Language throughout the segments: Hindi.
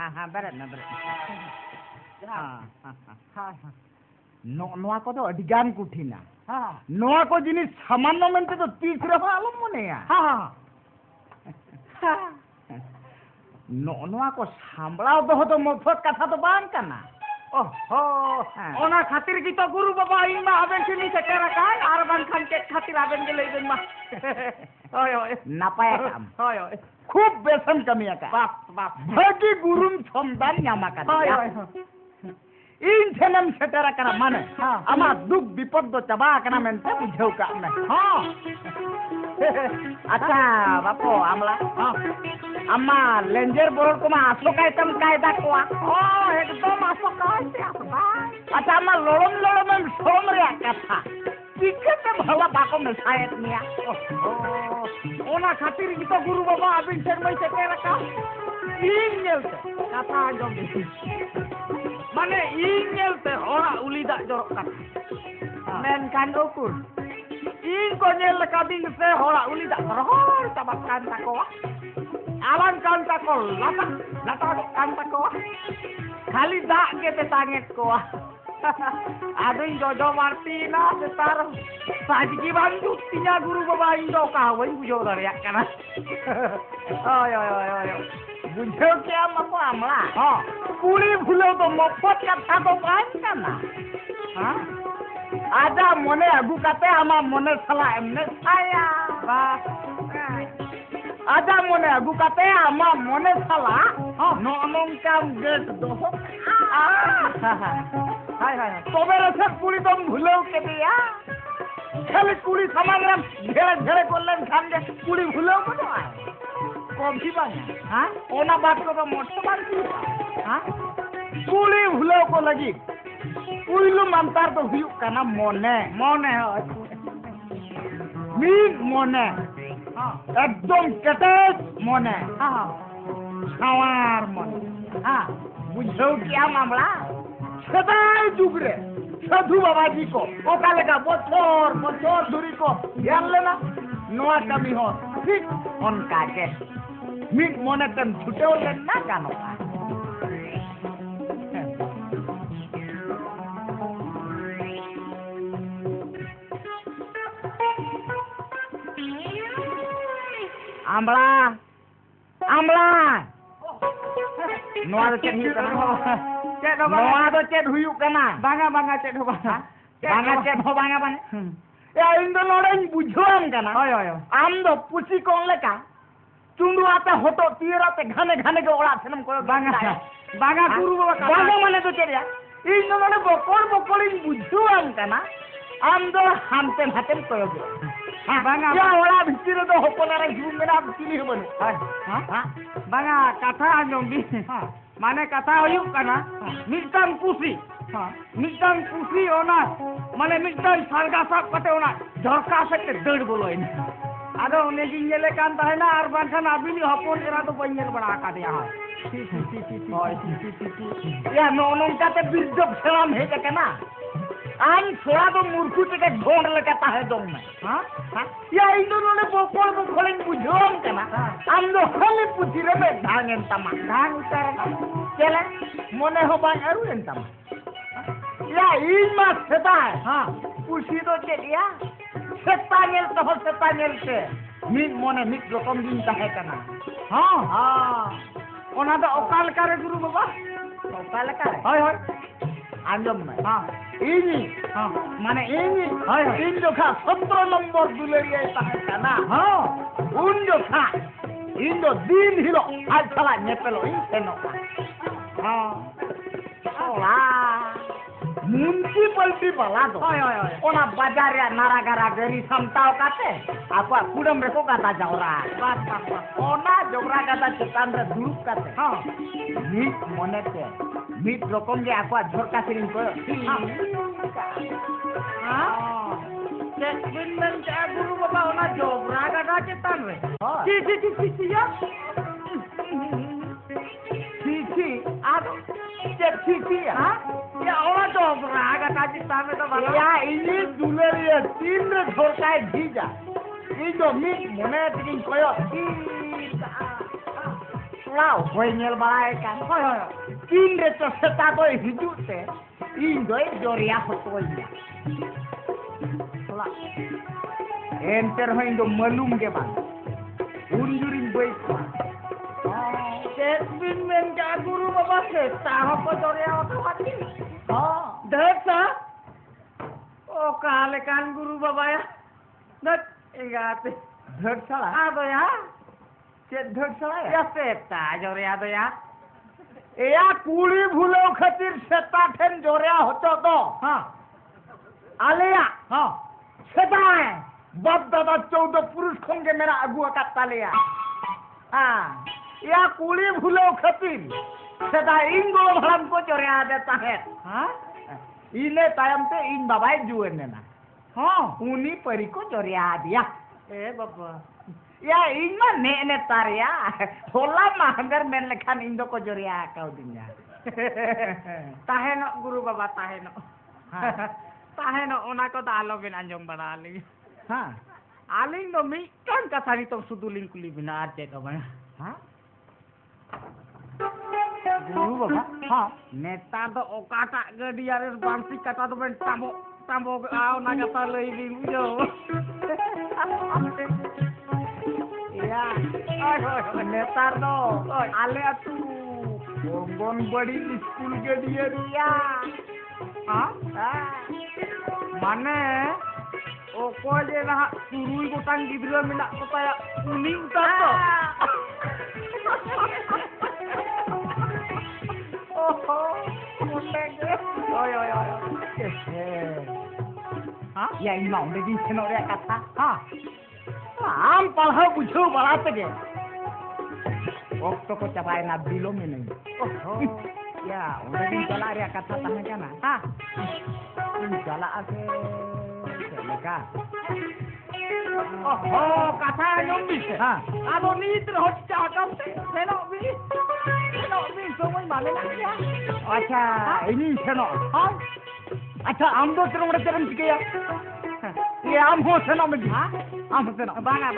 हाँ बेरेद ना बेरेद नोआ को तो अडिगान कुठिना नोआ को जिनिस सामान्य मेंते तो तीस रहा आलम मनेया नोआ को सांभळाव दो मफत कथा तो बांग कना ओहो ओना खातिर की तो गुरु बाबा इन मा आबेन सिनी सेटेरा कान आर बान खान के खातिर आबेन के लेबेन मा ओय ओय नापाय काम ओय ओय खूब बेसन कमिया का बाप बाप भागी गुरुम समदान ᱧᱟᱢᱟ ᱠᱟᱫᱟ ओय ओय इन ठेनम सेटेरा कना माने आमा दुख विपद दो चबा कना मेनते बुझाव का ने हां अच्छा बापो आमला अम्मा लेंजर बोल को मा आसो कायतम कायदा कोआ ओ एकदम आसो कायते अच्छा अम्मा लोलम लोलम सोम रे कथा चिकते भला बाको में सायत निया ओना खातिर की तो गुरु बाबा अबिन शर्मा सेटेरा का इन नेलते कथा आंजम माने इन नेलते ओरा उलिदा जरक कथा मेन कान ओकुर इन को नेल कादिन से ओरा उलिदा रोहर tabakan takoa awan kan tako lata kan takoa kali dak ke tetanget koa adun jojo martina setar sajiki bantu tinya guru baba indo kawen bujo daria kana oy oy oy oy बुझो क्या मको आमला हां पूरी भूलो तो मफत कथा तो पान kana हां आजा मने अगु काते आमा मने सला एमने छाया बा आजा मने अगु काते आमा मने सला नो नोंकाम गेट दो हाय हाय तबे रसे पूरी तुम भूलो के दिया खाली पूरी सामान रे घेरे घेरे करलेन खान दे पूरी भूलो को तो आए कभी बांग हां ओना बात को तो मोटो बात हां पूरी भूलो को लगी पुइलु मंतार तो हुयु काना मने मने मीट मने एकदम कटेज मने छावार मने बुझो क्या मामला सदाई जुगरे साधु बाबा जी को ओका लेका बछर बछर धुरी को यार लेना नोआ कमी हो ठीक उनका के मीट मने तन छुटे लेना गानो आमला आमला नोआ तो चेक हुयु कना चेक दो नोआ तो चेक हुयु कना बांगा बांगा चेक हो बांगा बांगा चेक हो बांगा बांगा ए इन दो नोड़े बुझोम कना ओय ओय आम दो पुसी कोन लेका चुंडू आते होटो तीराते घने घने के ओड़ा थनम को बांगा बांगा गुरु बाबा बांगा माने तो चेरिया इन दो नोड़े बकोड़ बुझोम कना आम दो हामते हातेम कोयो बांगा या ओड़ा भितिर दो होपनारे जुम मेना चिनी हो बनु हां बांगा कथा आंजम बि माने कथा होयु कना मिटन कुसी ओना माने मिटन सालगा साब कते ओना झरका से दड़ बोलोइन आदो ओने जिंगले कान ताहेना आर बानखान आबिनी हपन एरा तो बइयल बड़ा का दिया या नोनों काते बिरदब सलाम हे कना आम थोड़ा तो मूर्खु के ढोंड लगाता है दम में हां या इन दोनों ने बोकोड़ बुझोम कना आम दो खाली पुछी रे में धांगन तमा धांग उतार चले मने हो बांग अरुन तमा या इन मा सेता है हां पुछी तो चलिया सेता नेल से मिट मने मिट रकम दिन ताहे कना हां हां ओना तो ओकाल करे गुरु बाबा ओकाल करे होय होय आंजम में हां इनी हां माने इनी हाय इन जो खा 17 नंबर दुलेरिया ताहे कना हां उन जो खा इन दो दिन हिलो आज चला नेपेलो इन सेनो हां ओला म्युनिसिपालिटी वाला दो ओना बाजार या नारागारा गरी समताव काते आपा कुडम रेको काता जावरा बात ओना जोरा काता चतान रे दुरुप काते हां मीट मनेते मीट रकम जे आपा झरका सिरिन को हां चेक बिनन जा गुरु बाबा ओना जोरा काता चतान रे ची या ची आदो चेक हां या ओना तो रागा काजी तामे तो वाला या इनी दुलेरिया तीन रे झोरकाय भीजा ई जो मिट मने तिकिन कोयो ᱥᱚᱲᱟᱣ ᱦᱚᱭ ᱧᱮᱞ ᱵᱟᱲᱟᱭ ᱠᱟᱱ ᱦᱳᱭ ᱦᱳᱭ ᱛᱤᱱ ᱨᱮᱪᱚ ᱥᱮᱛᱟ ᱫᱚᱭ ᱦᱤᱡᱩᱜ ᱛᱮ ᱤᱧ ᱫᱚᱭ ᱡᱚᱨᱤᱭᱟ ᱦᱚᱪᱚᱧᱟ ᱥᱚᱲᱟᱣ ᱮᱱᱛᱮ ᱨᱮᱦᱚᱸ ᱤᱧ ᱫᱚ ᱢᱟᱞᱩᱢ ᱜᱮ ᱵᱟᱝ ᱩᱱ ᱡᱩᱨᱤᱧ ᱵᱟᱹᱭ ᱠᱚᱣᱟ ᱪᱮᱫ ᱵᱤᱱ ᱢᱮᱱ ᱠᱮᱜᱼᱟ ᱜᱩᱨᱩ ᱵᱟᱵᱟ ᱥᱮᱛᱟ ᱦᱚᱸᱠᱚ ᱡᱚᱨᱤᱭᱟ ᱦᱚᱪᱚᱣᱟᱫᱤᱧ ᱫᱷᱟᱹᱴ ᱚᱠᱟ ᱞᱮᱠᱟᱱ ᱜᱩᱨᱩ ᱵᱟᱵᱟᱭᱟ ᱫᱷᱟᱹᱴ ᱮᱸᱜᱟᱛᱮ ᱫᱷᱟᱹᱴ ᱥᱟᱲᱟ ᱟᱫᱚᱭᱟ ᱪᱮᱫ ᱫᱷᱟᱹᱴ ᱥᱟᱲᱟᱭᱟ ᱥᱮᱛᱟ ᱡᱚᱨᱤᱭᱟ ᱫᱚᱭᱟ एया कुड़ी भूलो खातिर सेता ठेन जोरिया होतो तो हां आलिया हां सेता है बाप दादा 14 पुरुष खन के मेरा अगु का तालिया हां या कुड़ी भूलो खातिर सेता इन गो भड़म को जोरिया देता है हां इने तायम ते इन बाबाई जुएन ना हां उनी परी को जोरिया दिया ए बाबा या इन मा ने तारिया होला मांगर मेन लेखान इन दो को जोरिया काउ दिन्या ताहेनो गुरु बाबा ताहेनो ताहेनो ओना को दालो बिन अंजम बनाली हां आलिंग दो मिटन कथा नि तो सुदुलिंग कुली बिना आते तो बना हां गुरु बाबा हां नेता दो ओकाटा गडिया रे बांसी कटा दो बेन तामो आओ ना कथा लई लिंग जो या ओय नेतार दो आले अतु अंगनबाड़ी स्कूल के दिए रिया हां माने ओ को जे ना तुरुई गोटांग गिद्रा मेना को ताया उनी उतार तो ओहो मोटे के ओय हां या इन माउंडे दिन सेनो रे कथा हां आम पढ़ा बुझो बड़ा के वक्त को चबाए ना बिलो में नहीं ओहो या उन्हें दिन चला रे कथा तने जाना हां इन चला आके चलेगा ओहो कथा जोंबी हां आदो नीत रहो चाकम सेनो भी समय माने ना अच्छा इनी सेनो हां अच्छा आम दो तरंग चरम चिकया ये आम हो सेनो में हां आम सेनो बांगा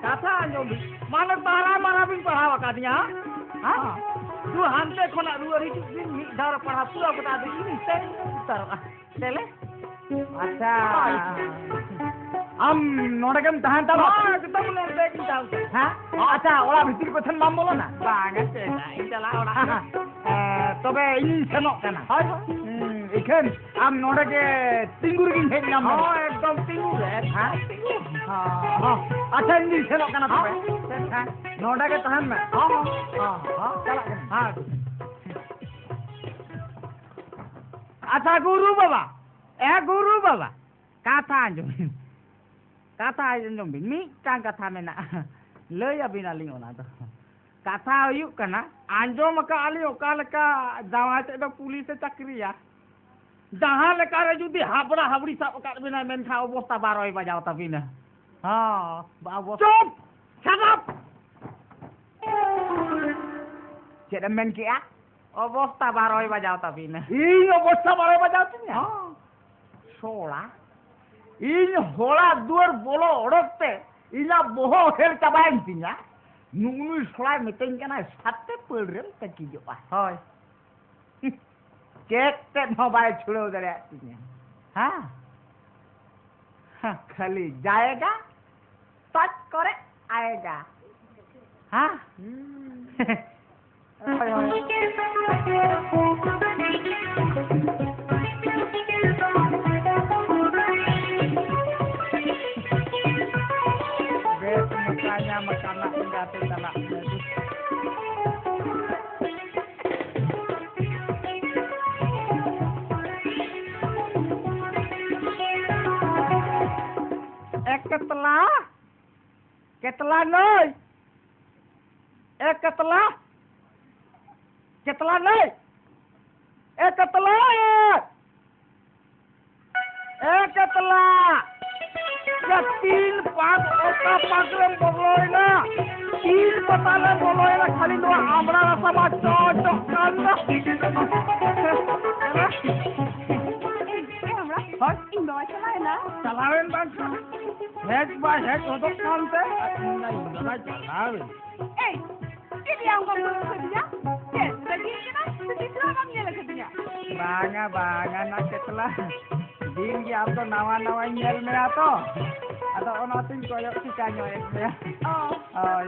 कथा जोंबी माने मारा बिन पढ़ावा का दिया हां तू हमते खोना रुअरी दिन मिधार पढ़ा पूरा बता दे इन से उतर चले अच्छा हम नोडगम तहां ता एकदम नोडे की जाऊ हां अच्छा ओला भीतर को थन माम बोलो ना बांगा चेना इन चला ओला तबे इन सेनो कना हाय इखन आम नोडे के तिंगुर की हेड नाम हां एकदम तिंगुर है हां हां अच्छा इन सेनो कना तबे हां नोडे के तहन में हां चला हां अच्छा गुरु बाबा kata anjom bin mi tang kata mena leuy abin aling ona to kata huyuk kana anjom ka ali oka leka jawa te do pulis chakri ya jaha leka re judi habra habri sab ka bina men kha obosta 12 bajao ta bina ha ba chop shut up cek men ki a obosta 12 bajao ta bina ii obosta 12 bajao tinya ha sola इन होला दुर बोलो ओडते इना बोहो हेर चबाइन तिना नुनु सोला मिटेन कना साते पड़रेम तकी जो होय चेक ते मोबाइल छुड़ो दरे तिना हां खाली जाएगा टच करे आएगा हां होय makana enggak telah ketela noi ketela noi ketela ya 3 पाक ओका पाकरम बोलोइना 3 बताले बोलोइना खाली दो आमरा रसा बा चोचक कांदा हमरा हां इन दो चलाएना चलावेन बात हेड बा हेड हो तो काम से नहीं चलावे ए Ini yang kamu kerja? Yes, lagi kita sedikit abang nyala kerja. Banga nak setelah dinggi abdo nawa nyel me ato. Atau ono ting koyok si kanyo ya. Oh. Oh.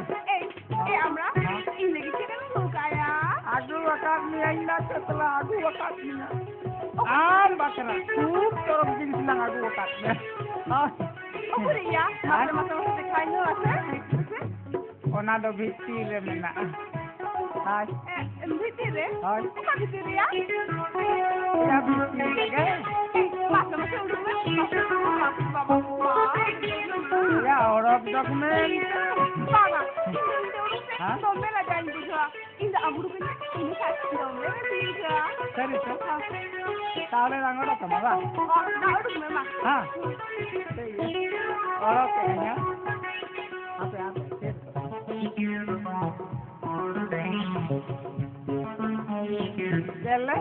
Amra, ini lagi kita lu kaya. Aku wakat ni nak setelah aku wakat ni. Bakara. Torong jing silang aku wakatnya. Oh. Oh, ya. Masa kanyo asa. Ona do biti le mena. Hai. Biti le? Hai. Apa biti ya? Ya biti le. Masa udah Ya orang dokumen. Bana. Hah? Domen ada yang juga. Ini amru ini kan domen juga. Serius? Tahu lang orang kemana? Oh, nah udah memang. Hah? Orang kayaknya. Apa? Jelle?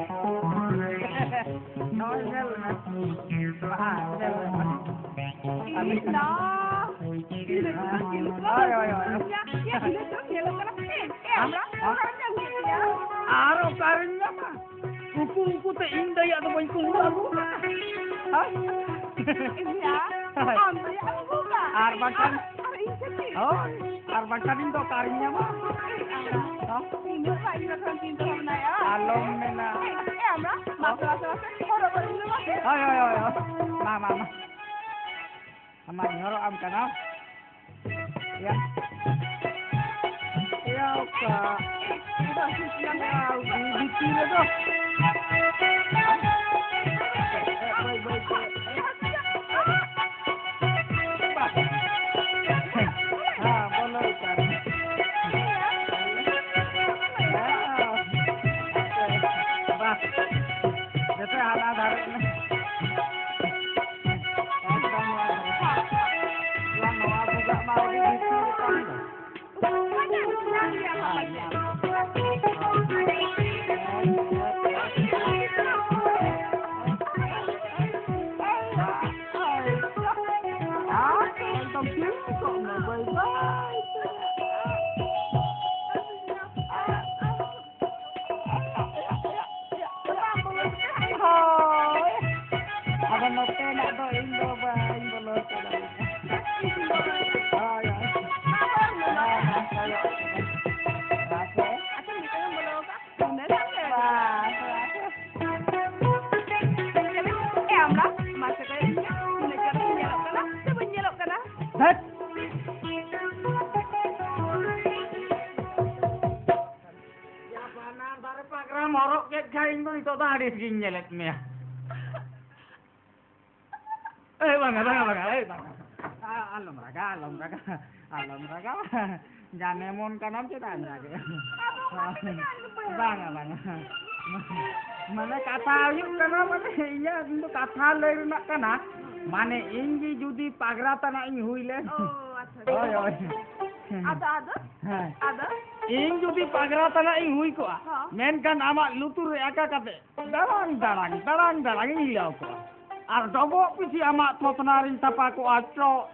No, jelle. Aro karinya mah. Kuku teh indah ya tuh kuku aku. Hah? Iya. Ambil aku buka. Arbakan. Oh, arbakan itu karinya mah. Ini Pak ini kan pintu mana ya? Alom mena. Amra, masalah orang ini mah. Ayo. Mama. Sama nyoro am kana. Ya. Ya, Kak. Udah siang ya. Biti le do. Morok kayak kain tuh itu tadi segini nyelet mia. Bang. Alom raga. Jangan mon kanam kita aja. Bang. Mana kata yuk kana mana iya itu kata lagi nak kana. Mana inji judi pagrata na ini huile. Oh, Ada? Ing judi pagrata na ini hui ko. Men kan amak lutur aka kate. Darang hilau ko. Ar dobo pisi amak totnarin tapa ko acok.